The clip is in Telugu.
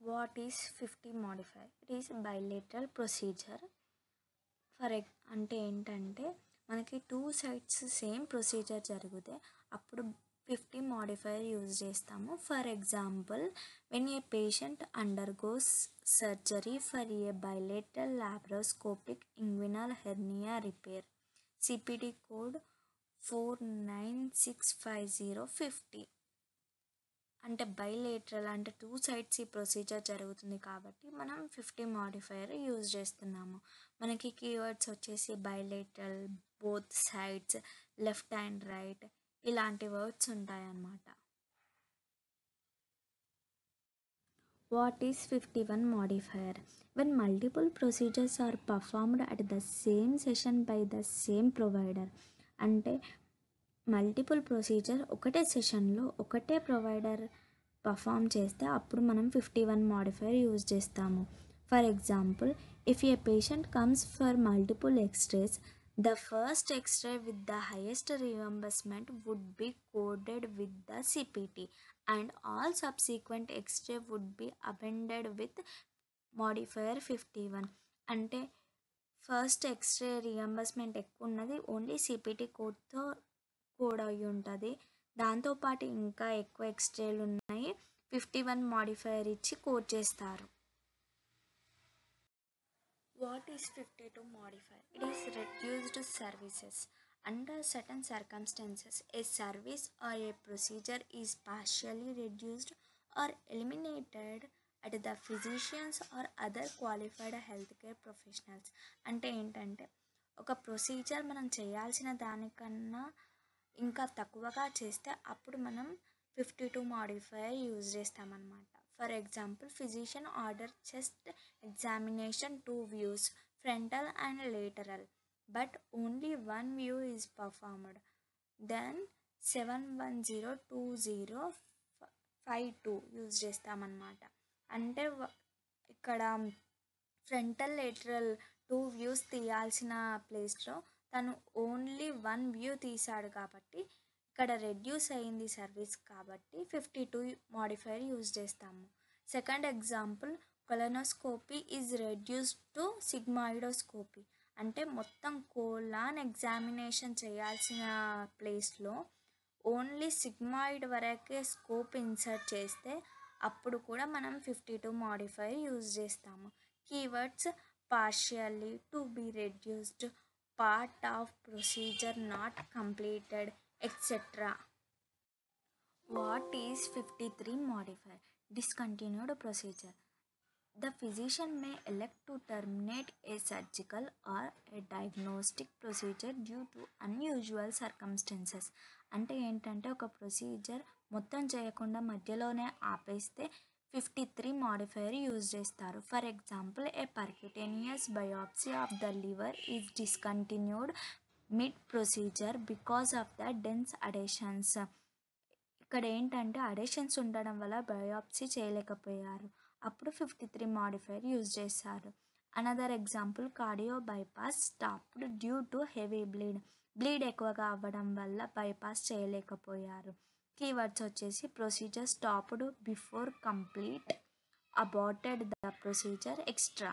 What is 50 modifier? It is bilateral procedure. అంటే ఏంటంటే మనకి 2 sides సేమ్ ప్రొసీజర్ జరిగితే అప్పుడు 50 modifier యూజ్ చేస్తాము. For example, when a patient undergoes surgery for a bilateral laparoscopic inguinal hernia repair, CPT code 4965050. అంటే బైలేటరల్ అంటే 2 sides ఈ ప్రొసీజర్ జరుగుతుంది కాబట్టి మనం 50 modifier యూజ్ చేస్తున్నాము. మనకి కీవర్డ్స్ వచ్చేసి bilateral, both sides, left and right, ఇలాంటి వర్డ్స్ ఉంటాయన్నమాట. What is 51 modifier? When multiple procedures are performed at the same session by the same provider. అంటే మల్టిపుల్ ప్రొసీజర్ ఒకటే సెషన్లో ఒకటే ప్రొవైడర్ పర్ఫామ్ చేస్తే అప్పుడు మనం 51 modifier యూజ్ చేస్తాము. For example, if a patient comes for multiple x-rays, the first x-ray with the highest reimbursement would be coded with the CPT and all subsequent x-ray would be appended with modifier 51. అంటే ఫస్ట్ ఎక్స్రే రియంబర్స్మెంట్ ఎక్కువ ఉన్నది ఓన్లీ సిపిటి కోడ్తో కోడ్ అయి ఉంటుంది. దాంతోపాటు ఇంకా ఎక్కువ ఎక్స్రేలు ఉన్నాయి, 51 modifier ఇచ్చి కోడ్ చేస్తారు. What is 52 modifier? It is reduced services. Under certain circumstances, a service or a procedure is partially reduced or eliminated at the physicians or other qualified healthcare professionals. అంటే ఏంటంటే ఒక ప్రొసీజర్ మనం చేయాల్సిన దానికన్నా ఇంకా తక్కువగా చేస్తే అప్పుడు మనం 52 modifier యూజ్ చేస్తామన్నమాట. For example, physician order chest examination 2 views, frontal and lateral, but only 1 view is performed. Then 7102052 use చేస్తామన్నమాట. అంటే ఇక్కడ ఫ్రంటల్ లేటరల్ 2 views తీయాల్సిన ప్లేస్లో తను ఓన్లీ 1 వ్యూ తీశాడు కాబట్టి ఇక్కడ రెడ్యూస్ అయింది సర్వీస్ కాబట్టి 52 modifier యూజ్ చేస్తాము. Second example, colonoscopy is reduced to sigmoidoscopy. అంటే మొత్తం కోలాన్ ఎగ్జామినేషన్ చేయాల్సిన ప్లేస్లో ఓన్లీ సిగ్మాయిడ్ వరకే స్కోప్ ఇన్సర్ట్ చేస్తే అప్పుడు కూడా మనం 52 modifier యూజ్ చేస్తాము. Keywords partially, to be reduced, part of procedure not completed, etc. What is 53 modifier? Discontinued procedure. The physician may elect to terminate a surgical or a diagnostic procedure due to unusual circumstances. అంటే ఏంటంటే ఒక ప్రొసీజర్ మొత్తం చేయకుండా మధ్యలోనే ఆపేస్తే 53 modifier యూజ్ చేస్తారు. For example, A percutaneous biopsy of the liver is discontinued mid procedure because of the dense adhesions. ఇక్కడ ఏంటంటే అడేషన్స్ ఉండడం వల్ల బయోప్సీ చేయలేకపోయారు, అప్పుడు 53 modifier యూజ్ చేశారు. Another example, cardio bypass stopped due to heavy bleed ఎక్కువగా అవ్వడం వల్ల బైపాస్ చేయలేకపోయారు. కీవర్డ్స్ వచ్చేసి procedure stopped before complete, aborted the procedure, extra.